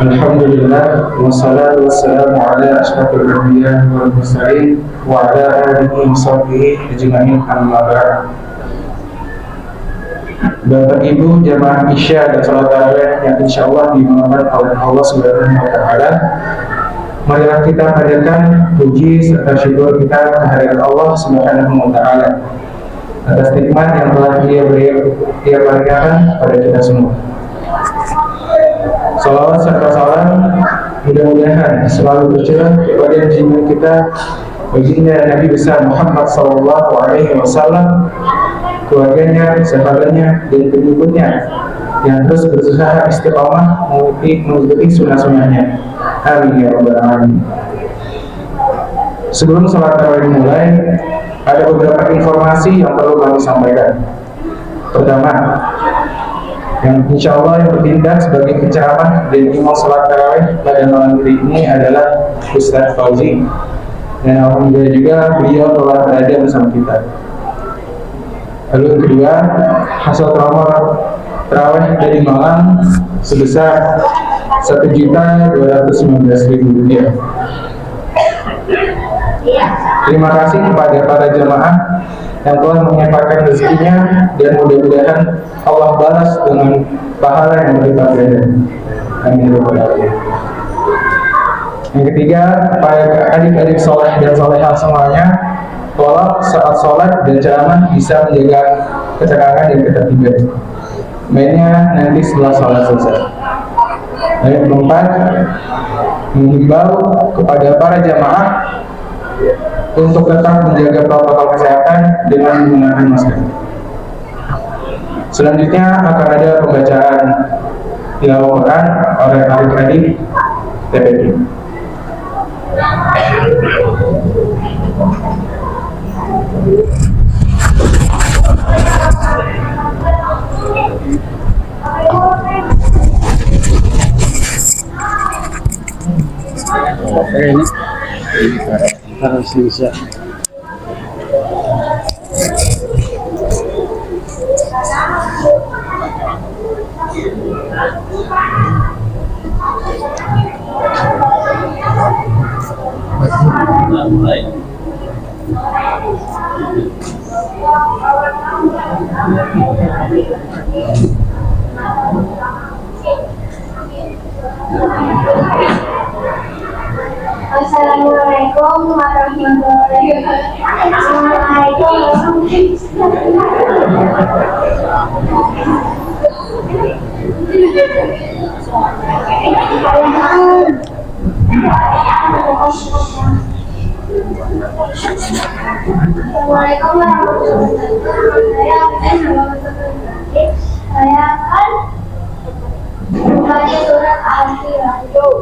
Alhamdulillah, wassalatu wassalamu ala asyrafil anbiya wal mursalin wa ala alihi wa sahbihi ajma'in, amma ba'd. Bapak Ibu jamaah Isya dan salat tarawih yang insyaallah dimuliakan oleh Allah Subhanahu wa taala. Marilah kita panjatkan puji serta syukur kita kehadirat Allah Subhanahu wa taala atas nikmat yang telah Dia berikan pada kita semua. Salawat serta salam mudah-mudahan selalu tercurah kepada junjungan kita baginda Nabi besar Muhammad sallallahu alaihi wasallam, keluarganya, sahabatnya, dan pengikutnya yang terus berusaha istiqamah mengikuti sunnah-sunnahnya. Amin ya rabbal alamin. Sebelum salat tarawih dimulai, ada beberapa informasi yang perlu kami sampaikan. Pertama, yang insya Allah yang bertindak sebagai penceramah dan imam salat tarawih pada malam hari ini adalah Ustaz Fauzi, dan alhamdulillah juga beliau telah berada bersama kita. Lalu yang kedua, hasil tarawih dari malam sebesar Rp1.219.000. Terima kasih kepada para jamaah yang telah menyempatkan rezekinya, dan mudah-mudahan Allah balas dengan pahala yang berlipat ganda. Amin ya rabbal alamin. Yang ketiga, kepada adik-adik soleh dan solehah semuanya, tolong saat sholat dan ceramah bisa menjaga ketenangan dan ketertiban. Mainnya nanti setelah sholat selesai. Dan yang keempat, menghimbau kepada para jamaah untuk tetap menjaga protokol kesehatan dengan menggunakan masker. Selanjutnya akan ada pembacaan tilawah Quran oleh adik-adik TPP. Ini harus bisa. Assalamualaikum warahmatullahi wabarakatuh. Saya akan membaca surat Al-Anfal.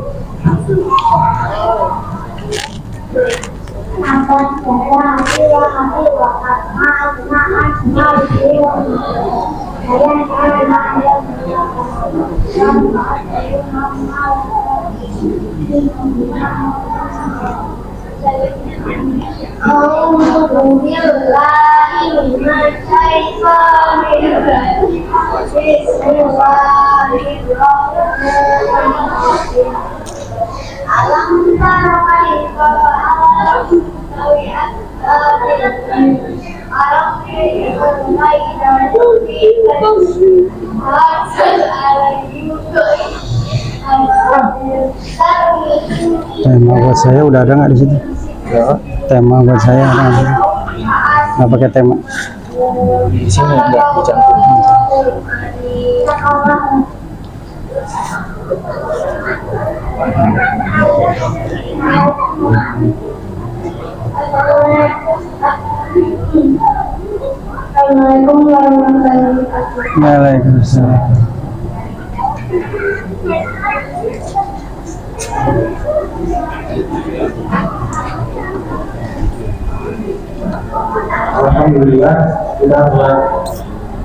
Alam tara kaifa Tema buat saya udah ada nggak di situ? Ya, Tema buat saya ada nggak? Nggak pakai tema. di sini enggak dicantum. Assalamualaikum warahmatullahi wabarakatuh. Waalaikumsalam. Alhamdulillah kita telah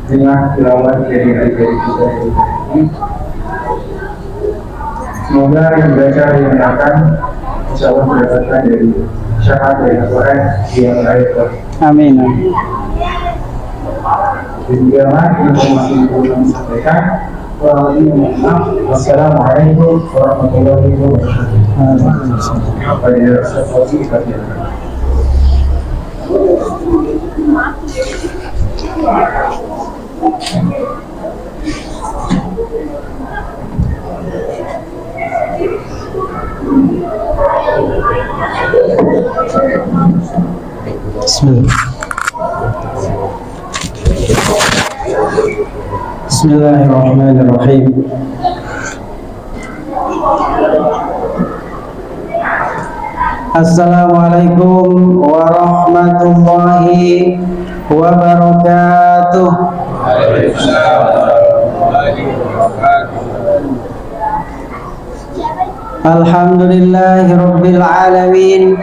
dengar tilawah dari adik-adik kita ini. Semoga yang baca dan yang akan insya Allah mendapatkan dari syahadat dari Al-Quran yang lain. Amin. Dan juga informasi yang perlu kami sampaikan Wassalamualaikum warahmatullahi wabarakatuh. Bismillah. Bismillahirrahmanirrahim. Assalamualaikum warahmatullahi wabarakatuh. Alhamdulillahirabbil alamin.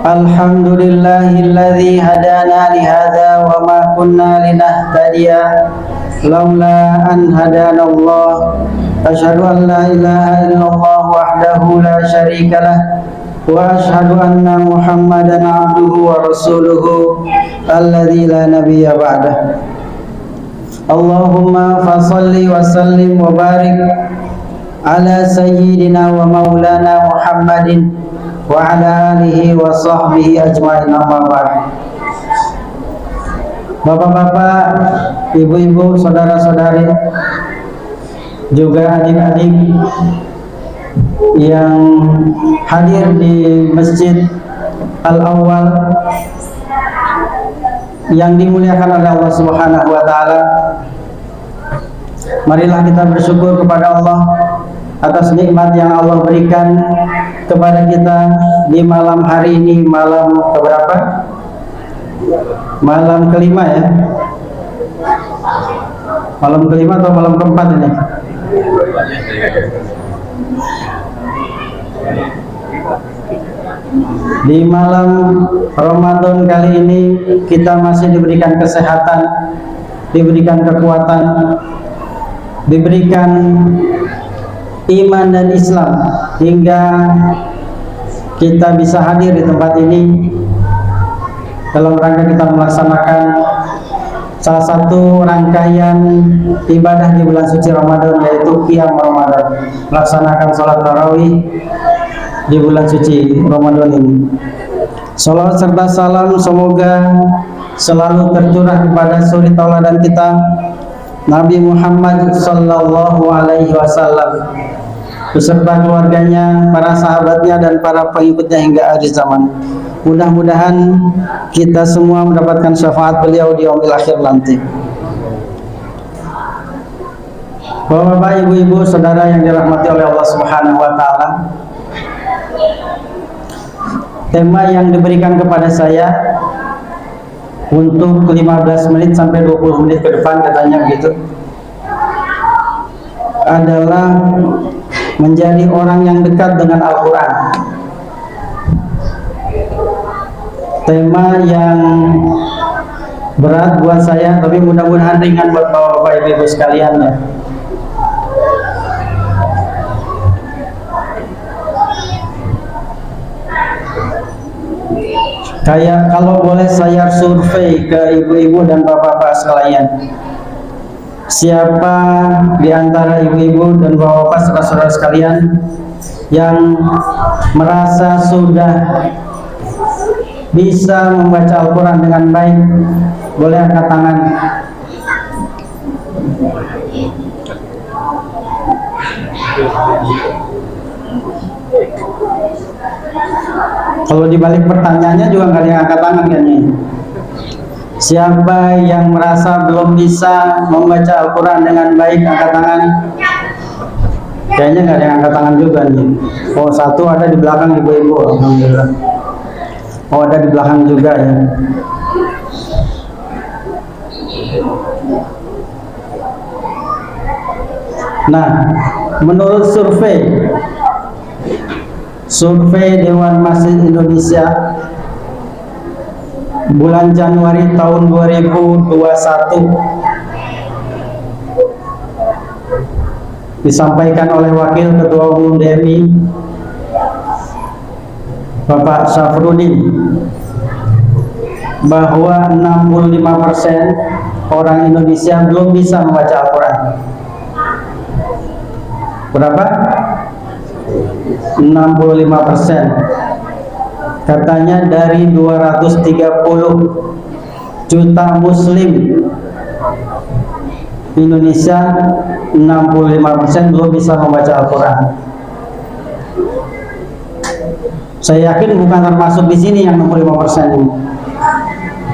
Alhamdulillahilladzi hadana li hadza wa ma kunna linahtadiya laula an hadanallah. Asyhadu an la ilaha illallah wahdahu la syarika lah wa asyhadu anna Muhammadan abduhu wa rasuluhu alladzi la nabiyya ba'dah. Allahumma fashalli wa sallim wa barik ala sayyidina wa maulana Muhammadin wa ala alihi wa sahbihi ajma'in, amma ba'd. Bapak-bapak, ibu-ibu, saudara-saudari, juga adik-adik yang hadir di Masjid Al-Awwal yang dimuliakan oleh Allah Subhanahu wa taala. Marilah kita bersyukur kepada Allah atas nikmat yang Allah berikan kepada kita di malam hari ini, malam keberapa? Malam kelima ya? Malam kelima atau malam keempat ini? Di malam Ramadan kali ini kita masih diberikan kesehatan, diberikan kekuatan, diberikan iman dan Islam hingga kita bisa hadir di tempat ini dalam rangka kita melaksanakan salah satu rangkaian ibadah di bulan suci Ramadan, yaitu Qiyam Ramadan, melaksanakan sholat tarawih di bulan suci Ramadan ini. Salawat serta salam semoga selalu tercurah kepada suri tauladan kita Nabi Muhammad sallallahu alaihi wasallam beserta keluarganya, para sahabatnya, dan para pengikutnya hingga akhir zaman. Mudah-mudahan kita semua mendapatkan syafaat beliau di yaumil akhir nanti. Bapak-bapak, ibu-ibu, saudara yang dirahmati oleh Allah Subhanahu wa taala, tema yang diberikan kepada saya untuk 15 menit sampai 20 menit ke depan, katanya gitu, adalah menjadi orang yang dekat dengan Al-Quran. Tema yang berat buat saya, tapi mudah-mudahan ringan buat bapak-bapak, ibu-ibu sekalian ya. Kayak kalau boleh saya survei ke ibu-ibu dan bapak-bapak sekalian, siapa di antara ibu-ibu dan bapak-bapak saudara-saudara sekalian yang merasa sudah bisa membaca Al-Quran dengan baik? Boleh angkat tangan. Kalau dibalik pertanyaannya juga nggak ada yang angkat tangan kayaknya. Siapa yang merasa belum bisa membaca Al-Quran dengan baik, angkat tangan. Kayaknya nggak ada yang angkat tangan juga nih. Oh, satu ada di belakang ibu-ibu, alhamdulillah. Oh, ada di belakang juga ya. Nah, menurut survei Dewan Masjid Indonesia bulan Januari tahun 2021, disampaikan oleh Wakil Ketua Umum DMI Bapak Syafruddin, bahwa 65% orang Indonesia belum bisa membaca Al-Quran? Berapa? 65%. Katanya dari 230 juta muslim Indonesia, 65% belum bisa membaca Al-Quran. Saya yakin bukan termasuk di sini yang 65% ini.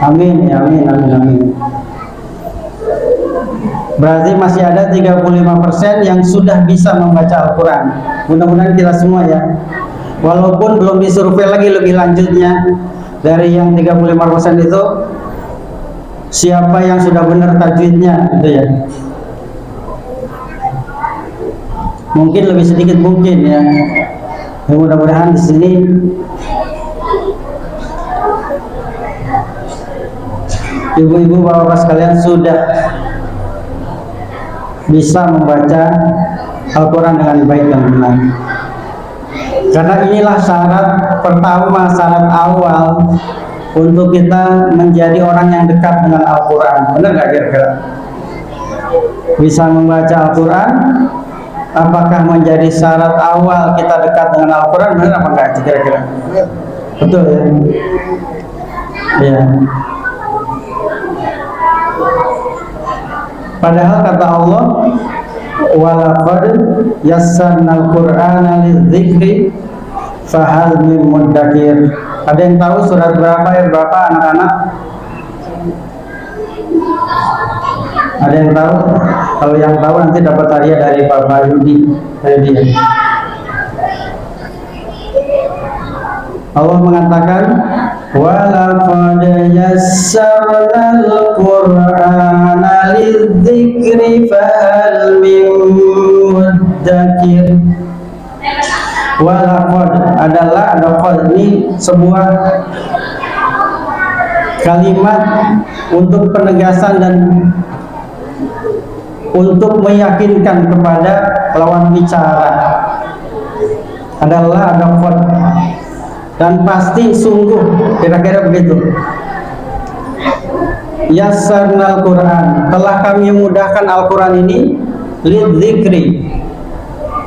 Amin ya, amin, amin, amin. Berarti masih ada 35% yang sudah bisa membaca Al-Quran. Mudah-mudahan kita semua ya. Walaupun belum disurvei lagi lebih lanjutnya dari yang 35% itu, siapa yang sudah benar tajwidnya gitu ya. Mungkin lebih sedikit mungkin ya. Mudah-mudahan di sini ibu-ibu, bapak-bapak sekalian sudah bisa membaca Al-Quran dengan baik dan benar. Karena inilah syarat pertama, syarat awal untuk kita menjadi orang yang dekat dengan Al-Quran. Benar nggak kira-kira? Bisa membaca Al-Quran, apakah menjadi syarat awal kita dekat dengan Al-Quran? Benar apa enggak kira-kira? Betul ya? Ya. Padahal kata Allah, walaqad yassarnal Qur'ana lidzikri fahal min muddakir. Ada yang tahu surat berapa ya, berapa anak-anak? Ada yang tahu? Kalau yang tahu nanti dapat hadiah dari Bapak Yudi. Dia. Allah mengatakan, walaqad yassarnal Qur'ana lidzikri fahal min muddakir. Walaqad adalah ada qad, ini sebuah kalimat untuk penegasan dan untuk meyakinkan kepada lawan bicara. Adalah ada qad dan pasti sungguh, kira-kira begitu. Yassarnal Quran, telah kami mudahkan Al-Quran ini lidzikri.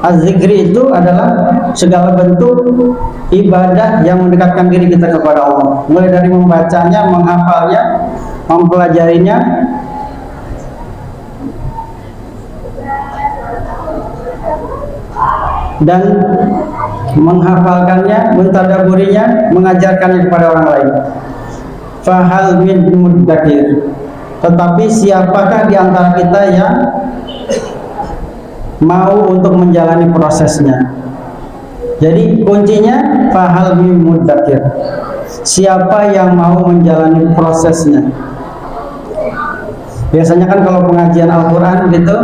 Az-zikri itu adalah segala bentuk ibadah yang mendekatkan diri kita kepada Allah, mulai dari membacanya, menghafalnya, mempelajarinya, dan menghafalkannya, mentadaburinya, mengajarkannya kepada orang lain. Fahal min muddakir, tetapi siapakah di antara kita yang mau untuk menjalani prosesnya? Jadi kuncinya fahal min muddakir, siapa yang mau menjalani prosesnya. Biasanya kan kalau pengajian Al-Quran gitu,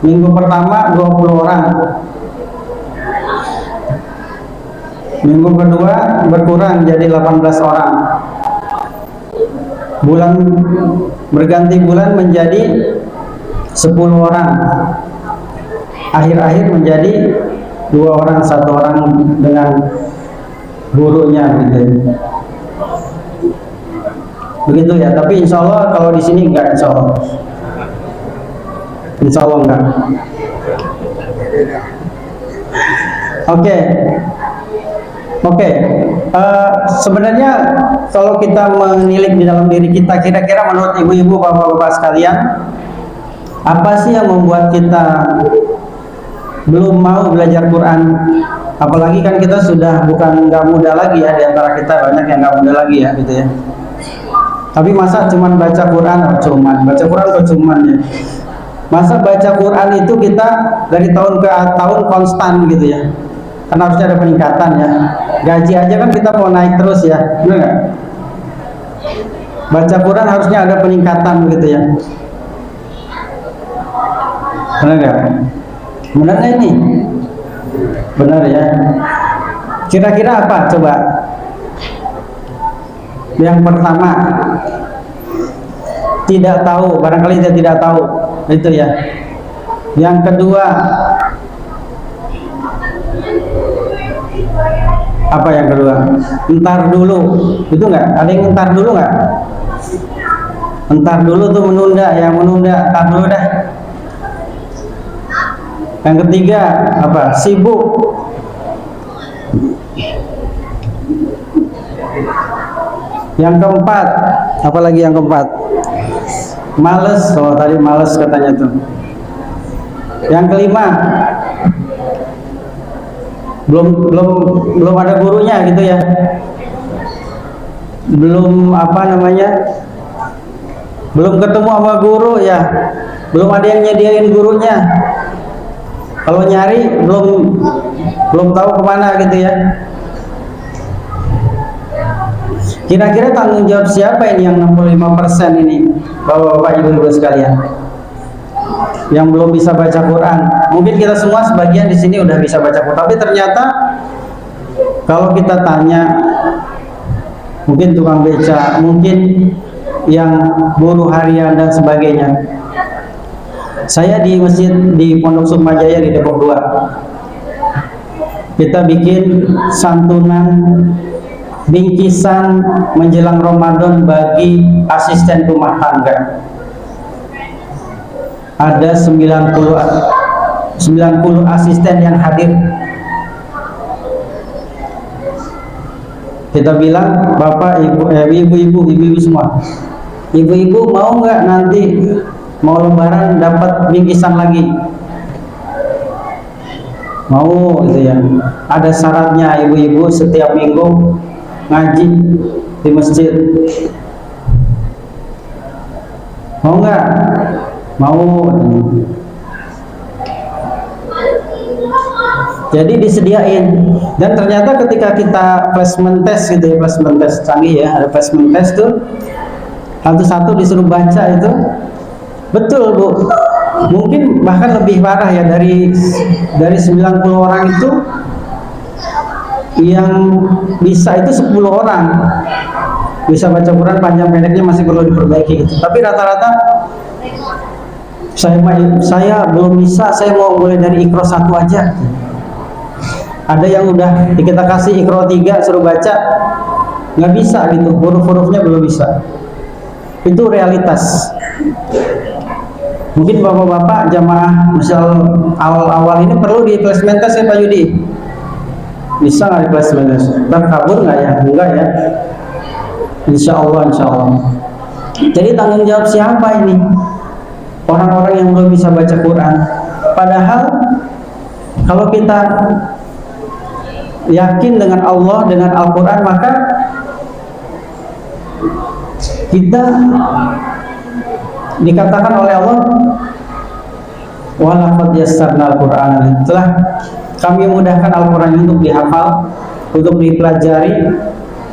minggu pertama 20 orang, minggu kedua berkurang jadi 18 orang, bulan berganti bulan menjadi 10 orang, akhir-akhir menjadi 2 orang, 1 orang dengan gurunya gitu. Begitu ya. Tapi insya Allah kalau di sini enggak, insya Allah enggak. Oke. Sebenarnya kalau kita menilik di dalam diri kita, kira-kira menurut ibu-ibu, bapak-bapak sekalian, apa sih yang membuat kita belum mau belajar Quran? Apalagi kan kita sudah bukan nggak muda lagi ya, di antara kita banyak yang nggak muda lagi ya gitu ya. Tapi masa cuman baca Quran, baca Quran kok cuman ya. Masa baca Quran itu kita dari tahun ke tahun konstan gitu ya. Kan harusnya ada peningkatan ya. Gaji aja kan kita mau naik terus ya, benar nggak? Baca Quran harusnya ada peningkatan gitu ya. Benar nggak? Benar nggak ini? Benar ya. Kira-kira apa coba? Yang pertama, tidak tahu, barangkali dia tidak tahu, itu ya. Yang kedua, apa yang kedua? Entar dulu, itu enggak? Ada yang entar dulu enggak? Entar dulu tuh menunda, yang menunda, entar dulu dah. Yang ketiga apa? Sibuk. Yang keempat, apalagi yang keempat? Males. Oh, tadi males katanya tuh. Yang kelima, belum ada gurunya gitu ya. Belum apa namanya? Belum ketemu sama guru ya. Belum ada yang nyediain gurunya. Kalau nyari belum tahu kemana gitu ya. Kira-kira tanggung jawab siapa ini yang 65% ini, Bapak-bapak, Ibu-ibu sekalian, yang belum bisa baca Quran? Mungkin kita semua sebagian di sini udah bisa baca Quran, tapi ternyata kalau kita tanya, mungkin tukang beca, mungkin yang buruh harian dan sebagainya. Saya di masjid di Pondok Sukmajaya di Depok 2, kita bikin santunan bingkisan menjelang Ramadan bagi asisten rumah tangga. Ada 90 asisten yang hadir. Kita bilang, Bapak, ibu-ibu semua, ibu-ibu mau nggak nanti mau lebaran dapat bingkisan lagi? Mau gitu ya. Ada syaratnya, ibu-ibu setiap minggu ngaji di masjid. Mau nggak? Mau. Jadi disediain. Dan ternyata ketika kita placement test gitu ya, placement test canggih ya, ada placement test tuh, satu-satu disuruh baca itu, betul Bu. Mungkin bahkan lebih parah ya, dari 90 orang itu yang bisa itu 10 orang bisa baca Quran, panjang pendeknya masih perlu diperbaiki gitu. Tapi rata-rata saya belum bisa, saya mau mulai dari Iqra 1 aja. Ada yang udah kita kasih Iqra 3 suruh baca, nggak bisa gitu, huruf-hurufnya belum bisa. Itu realitas. Mungkin bapak-bapak jamaah misal awal-awal ini perlu di placement test ya Pak Yudi. Bisa nggak di placement test? Ntar kabur nggak ya? Enggak ya. Insya Allah. Jadi tanggung jawab siapa ini? Orang-orang yang belum bisa baca Quran. Padahal kalau kita yakin dengan Allah, dengan Al-Quran, maka kita dikatakan oleh Allah, walaqad yassarna al-Qur'ana, telah kami mudahkan Al-Quran untuk dihafal, untuk dipelajari,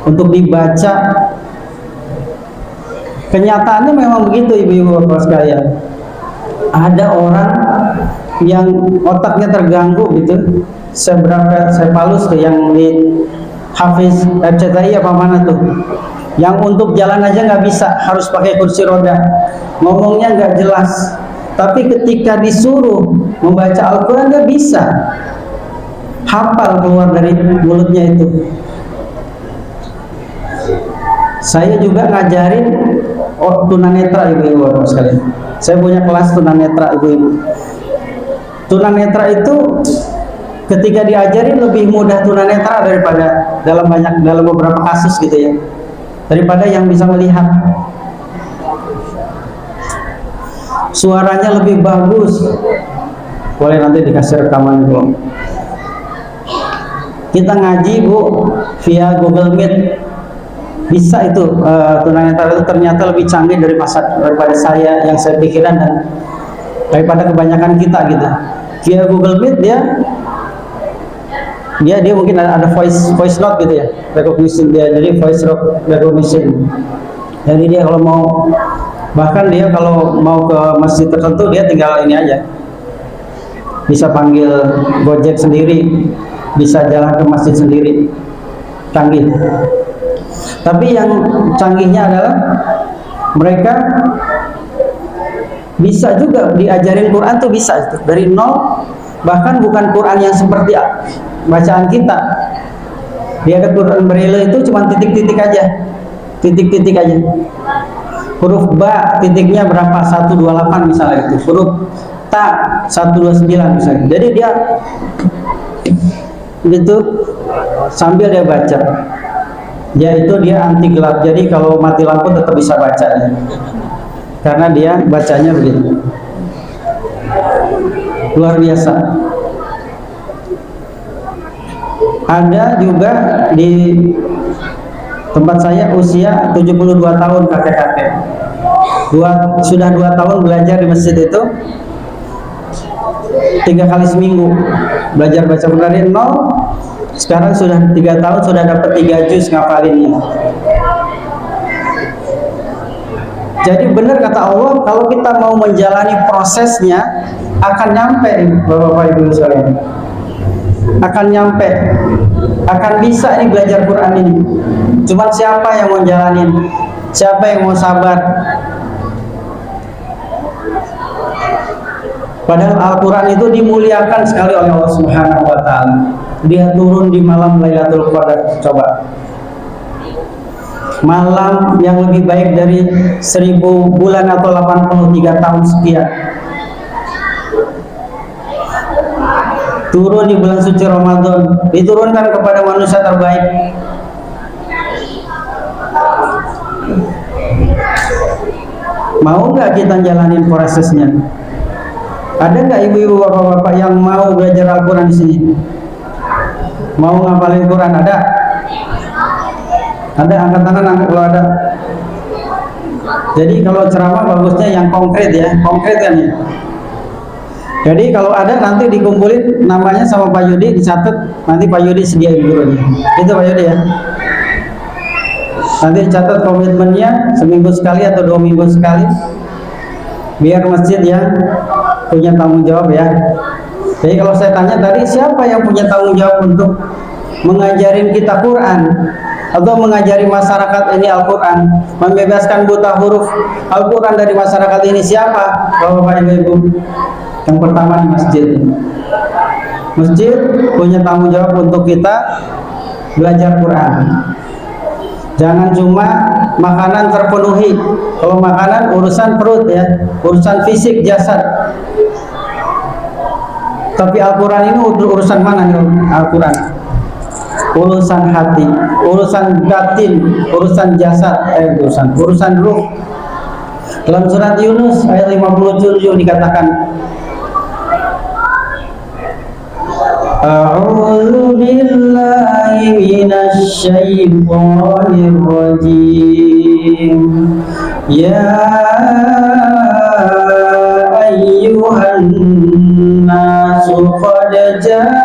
untuk dibaca. Kenyataannya memang begitu, ibu-ibu bapak sekalian. Ada orang yang otaknya terganggu gitu. Saya palus tuh yang di Hafiz RCTI apa mana tuh, yang untuk jalan aja nggak bisa, harus pakai kursi roda, ngomongnya nggak jelas, tapi ketika disuruh membaca Al-Quran nggak bisa, hafal keluar dari mulutnya itu. Saya juga ngajarin tunanetra, ibu-ibu bapak sekalian. Saya punya kelas tunanetra, ibu-ibu. Tunanetra itu ketika diajarin lebih mudah tunanetra daripada dalam beberapa kasus gitu ya, daripada yang bisa melihat. Suaranya lebih bagus. Boleh nanti dikasih rekaman Bu. Kita ngaji Bu via Google Meet. Bisa itu tunanetra itu ternyata lebih canggih daripada saya yang saya pikiran dan daripada kebanyakan kita gitu. Via Google Meet dia mungkin ada voice note gitu ya, recognition dia, jadi voice recognition. Jadi dia kalau mau, bahkan dia kalau mau ke masjid tertentu dia tinggal ini aja, bisa panggil Gojek sendiri, bisa jalan ke masjid sendiri, canggih. Tapi yang canggihnya adalah mereka bisa juga diajarin Quran tuh bisa itu dari nol, bahkan bukan Quran yang seperti bacaan kita. Dia ada Quran Braille itu cuma titik-titik aja, huruf ba titiknya berapa, 128 misalnya gitu, huruf ta 129 misalnya. Jadi dia gitu sambil dia baca, yaitu dia anti gelap. Jadi kalau mati lampu tetap bisa baca ya, karena dia bacanya begitu luar biasa. Ada juga di tempat saya usia 72 tahun kakek-kakek, sudah 2 tahun belajar di masjid itu, 3 kali seminggu belajar baca Quran dari nol. Sekarang sudah 3 tahun, sudah dapat 3 juz ngafalinnya. Jadi benar kata Allah, kalau kita mau menjalani prosesnya akan nyampe, Bapak Ibu sekalian, akan nyampe, akan bisa ini belajar Quran ini. Cuma siapa yang mau jalanin, siapa yang mau sabar. Padahal Al-Quran itu dimuliakan sekali oleh Allah Subhanahu wa Ta'ala. Dia turun di malam Lailatul Qadar. Coba, malam yang lebih baik dari 1000 bulan atau 83 tahun sekian. Turun di bulan suci Ramadan, diturunkan kepada manusia terbaik. Mau nggak kita jalanin prosesnya? Ada nggak ibu-ibu, bapak-bapak yang mau belajar Al-Quran di sini? Mau ngapalin Quran? Ada? Ada, angkat tangan kalau ada. Jadi kalau ceramah bagusnya yang konkret ya, konkret kan ya. Jadi kalau ada nanti dikumpulin namanya sama Pak Yudi, dicatat, nanti Pak Yudi sediain gurunya. Itu Pak Yudi ya. Nanti dicatat komitmennya seminggu sekali atau 2 minggu sekali, biar masjid yang punya tanggung jawab ya. Jadi kalau saya tanya tadi, siapa yang punya tanggung jawab untuk mengajarin kita Quran atau mengajari masyarakat ini Al-Quran, membebaskan buta huruf Al-Quran dari masyarakat ini? Siapa? Bapak Ibu, yang pertama di masjid. Masjid punya tanggung jawab untuk kita belajar Quran. Jangan cuma makanan terpenuhi. Kalau makanan urusan perut ya, urusan fisik jasad. Tapi Al-Quran ini urusan mana nih Al-Quran? Urusan hati, urusan batin, urusan jasad, urusan ruh. Dalam surat Yunus ayat 57 dikatakan, A'udzu billahi minasy syaithanir rajim. Ya ayyuhan nasu qad ja'atkum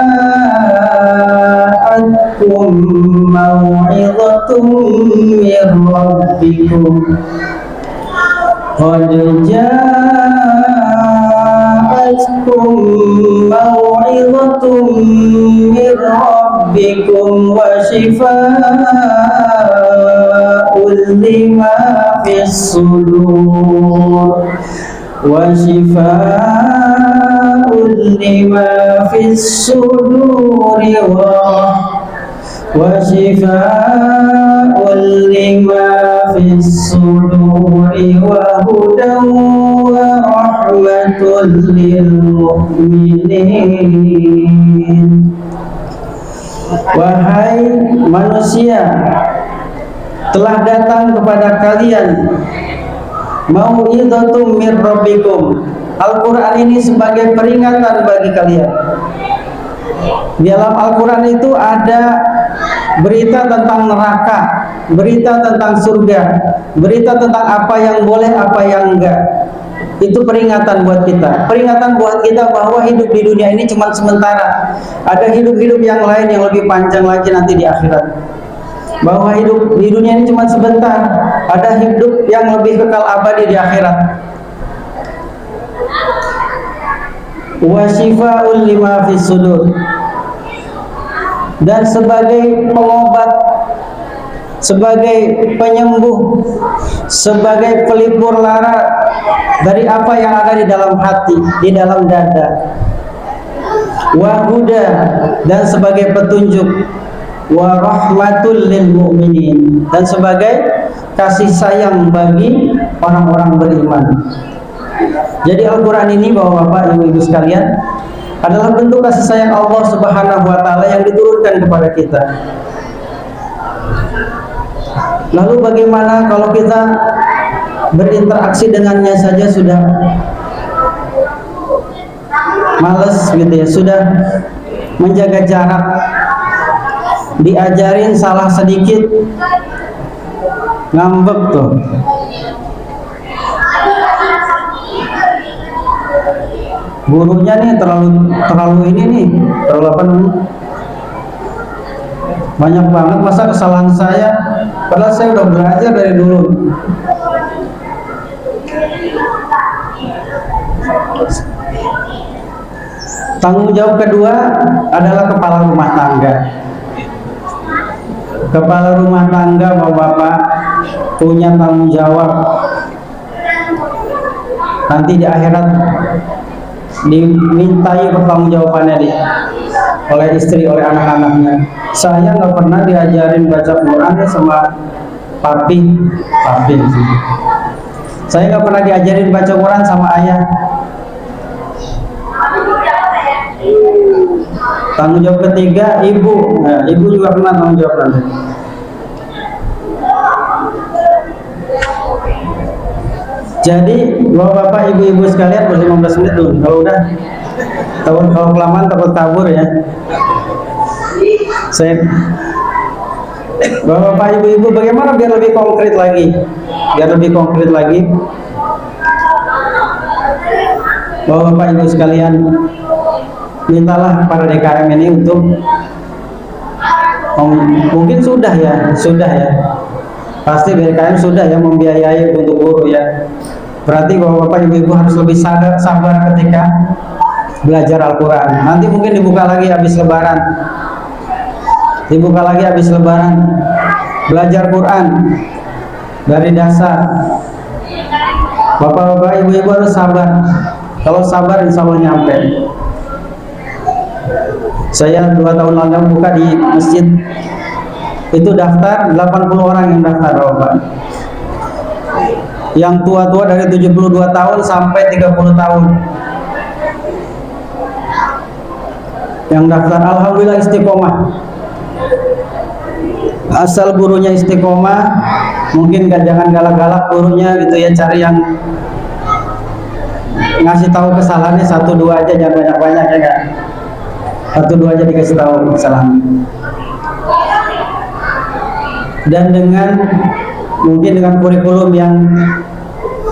mau'izatun mir rabbikum. Qad ja'atkum mau'izatun mir rabbikum wa shifaa'un lima fis sudur wa shifaa'un lima fis suduri wa shifaa'un lima fis suduri wa hudan wa rahmatul lil mu'minin. Wahai manusia, telah datang kepada kalian mau'izatun mir rabbikum. Al-Quran ini sebagai peringatan bagi kalian. Di dalam Al-Quran itu ada berita tentang neraka, berita tentang surga, berita tentang apa yang boleh, apa yang enggak. Itu peringatan buat kita, peringatan buat kita bahwa hidup di dunia ini cuma sementara. Ada hidup-hidup yang lain yang lebih panjang lagi nanti di akhirat. Bahwa hidup di dunia ini cuma sebentar, ada hidup yang lebih kekal abadi di akhirat. Wa shifaa'un lima fis sudur, dan sebagai pengobat, sebagai penyembuh, sebagai pelipur lara dari apa yang ada di dalam hati, di dalam dada. Wa huda, dan sebagai petunjuk. Wa rahmatul lil mu'minin, dan sebagai kasih sayang bagi orang-orang beriman. Jadi Al-Quran ini Bapak-bapak, ibu-ibu sekalian, adalah bentuk kasih sayang Allah Subhanahu wa Ta'ala yang diturunkan kepada kita. Lalu bagaimana kalau kita berinteraksi dengannya saja sudah males gitu ya, sudah menjaga jarak, diajarin salah sedikit ngambek tuh. Gurunya nih terlalu ini nih, terlalu apa namanya? Banyak banget masa kesalahan saya, padahal saya udah belajar dari dulu. Tanggung jawab kedua adalah kepala rumah tangga. Kepala rumah tangga Bapak-bapak punya tanggung jawab. Nanti di akhirat dimintai pertanggungjawabannya oleh istri, oleh anak-anaknya. Saya nggak pernah diajarin baca Quran sama papi. Saya nggak pernah diajarin baca Quran sama ayah. Tanggung jawab ketiga ibu. Nah, ibu juga pernah tanggung jawab nanti. Jadi bapak-bapak, ibu-ibu sekalian, baru 15 menit dulu. Kalau udah kalau kelamaan takut kabur ya. Saya bapak-bapak, ibu-ibu, bagaimana biar lebih konkret lagi? Bapak-bapak, ibu sekalian, mintalah para DKM ini untuk mungkin sudah ya. Pasti DKM sudah ya membiayai untuk guru ya. Berarti bapak-bapak, ibu-ibu harus lebih sabar ketika belajar Al-Quran. Nanti mungkin dibuka lagi habis lebaran. Belajar Quran dari dasar. Bapak-bapak, ibu-ibu harus sabar. Kalau sabar insya Allah nyampe. Saya 2 tahun lalu buka di masjid, itu daftar 80 orang yang daftar Bapak. Yang tua-tua dari 72 tahun sampai 30 tahun yang daftar. Alhamdulillah istiqomah. Asal gurunya istiqomah, mungkin jangan galak-galak gurunya gitu ya, cari yang ngasih tahu kesalahannya 1-2 aja, jangan banyak-banyak ya kan. 1-2 aja dikasih tahu kesalahan. Dan mungkin dengan kurikulum yang,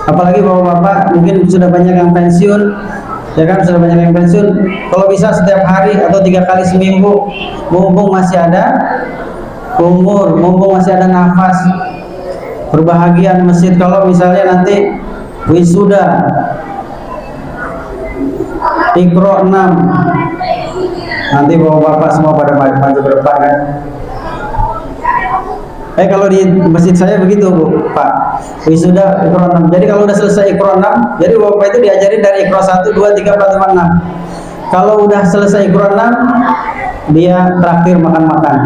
apalagi bapak-bapak mungkin sudah banyak yang pensiun ya kan, kalau bisa setiap hari atau 3 kali seminggu, mumpung masih ada umur, mumpung masih ada nafas, berbahagia di masjid. Kalau misalnya nanti wisuda Iqra 6, nanti bapak-bapak semua pada maju ke depan kan. Kalau di masjid saya begitu Bu, Pak, wisuda Iqra 6. Jadi kalau udah selesai Iqra 6, jadi bapak itu diajarin dari Iqra 1, 2, 3, 4, 5, 6. Kalau udah selesai Iqra 6, dia traktir makan-makan.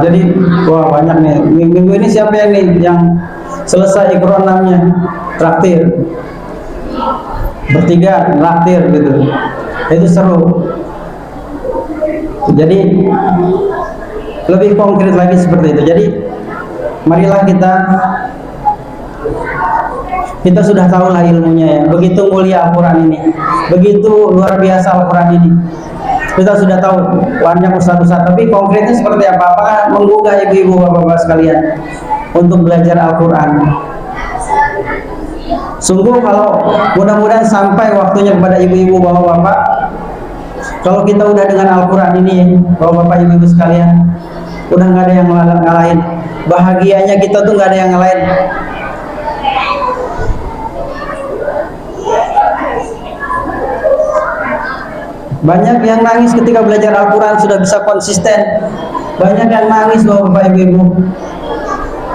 Jadi wah banyak nih. Minggu ini siapa yang selesai Iqra 6-nya traktir. Bertiga traktir gitu. Itu seru. Jadi lebih konkret lagi seperti itu. Jadi marilah kita sudah tahu lah ilmunya ya. Begitu mulia Al-Quran ini, begitu luar biasa Al-Quran ini. Kita sudah tahu banyak ustaz-ustaz, tapi konkretnya seperti apa? Apakah menggugah ibu-ibu, bapak-bapak sekalian untuk belajar Al-Quran? Sungguh kalau mudah-mudahan sampai waktunya kepada ibu-ibu, bapak-bapak, kalau kita udah dengan Al-Quran ini, bapak-bapak, ibu-ibu sekalian, udah nggak ada yang ngalahin. Bahagianya kita tuh nggak ada yang ngalahin. Banyak yang nangis ketika belajar Al-Quran sudah bisa konsisten. Banyak yang nangis bapak ibu.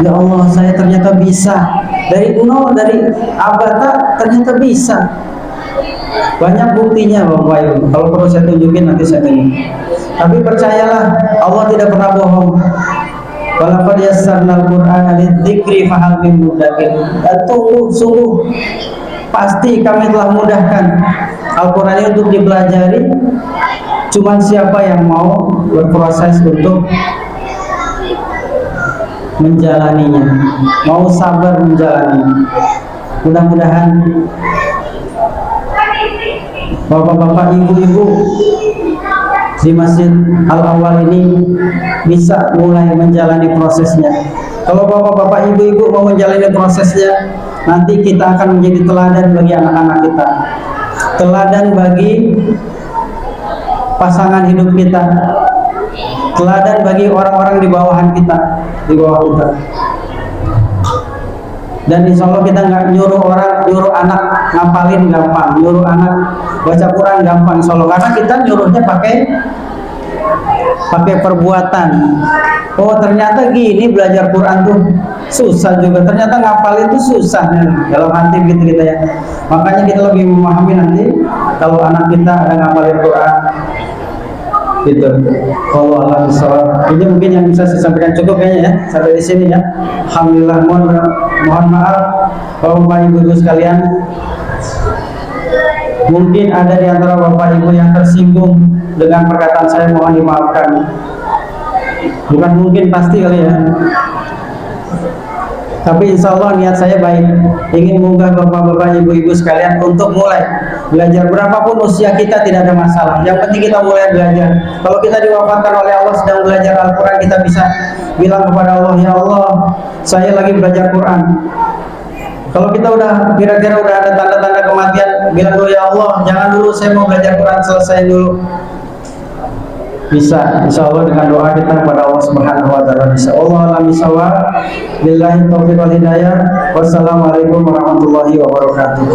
Ya Allah, saya ternyata bisa. Dari nol, dari abata ternyata bisa. Banyak buktinya bapak ibu. Kalau perlu saya tunjukin nanti saya tunjukin. Tapi percayalah, Allah tidak pernah bohong. Walaqad yassarnal Qur'ana lidzikri fahal min muddakir. Sungguh pasti kami telah mudahkan Al-Quran ini untuk dipelajari. Cuman siapa yang mau berproses untuk menjalaninya, mau sabar menjalaninya. Mudah-mudahan bapak-bapak, ibu-ibu di Masjid Al-Awwal ini bisa mulai menjalani prosesnya. Kalau bapak-bapak, ibu-ibu mau menjalani prosesnya, nanti kita akan menjadi teladan bagi anak-anak kita, teladan bagi pasangan hidup kita, teladan bagi orang-orang di bawahan kita, di bawah kita. Dan insya Allah kita nggak nyuruh anak ngapalin gampang, nyuruh anak baca Quran gampang, insya Allah, karena kita nyuruhnya pakai perbuatan. Oh ternyata gini belajar Quran tuh susah juga, ternyata ngapalin tuh susah dalam hati gitu kita ya. Makanya kita lebih memahami nanti kalau anak kita ada ngapalin Quran gitu. Kalau alhamdulillah ini mungkin yang bisa saya sampaikan cukup kayaknya ya, sampai di sini ya. Alhamdulillah, mohon maaf Bapak Ibu sekalian, mungkin ada di antara Bapak Ibu yang tersinggung dengan perkataan saya, mohon dimaafkan. Bukan mungkin, pasti kali ya. Tapi insya Allah niat saya baik, ingin mengunggah bapak-bapak, ibu-ibu sekalian untuk mulai belajar. Berapapun usia kita tidak ada masalah, yang penting kita mulai belajar. Kalau kita diwafatkan oleh Allah sedang belajar Al-Quran, kita bisa bilang kepada Allah, ya Allah, saya lagi belajar Quran. Kalau kita udah kira-kira udah ada tanda-tanda kematian, bilang dulu, ya Allah, jangan dulu, saya mau belajar Quran, selesai dulu. Bisa, insya Allah dengan doa kita kepada Allah Subhanahu wa Ta'ala. Bisa. Allah alam bisawab. Billahi taufiq wal hidayah. Wassalamualaikum warahmatullahi wabarakatuh.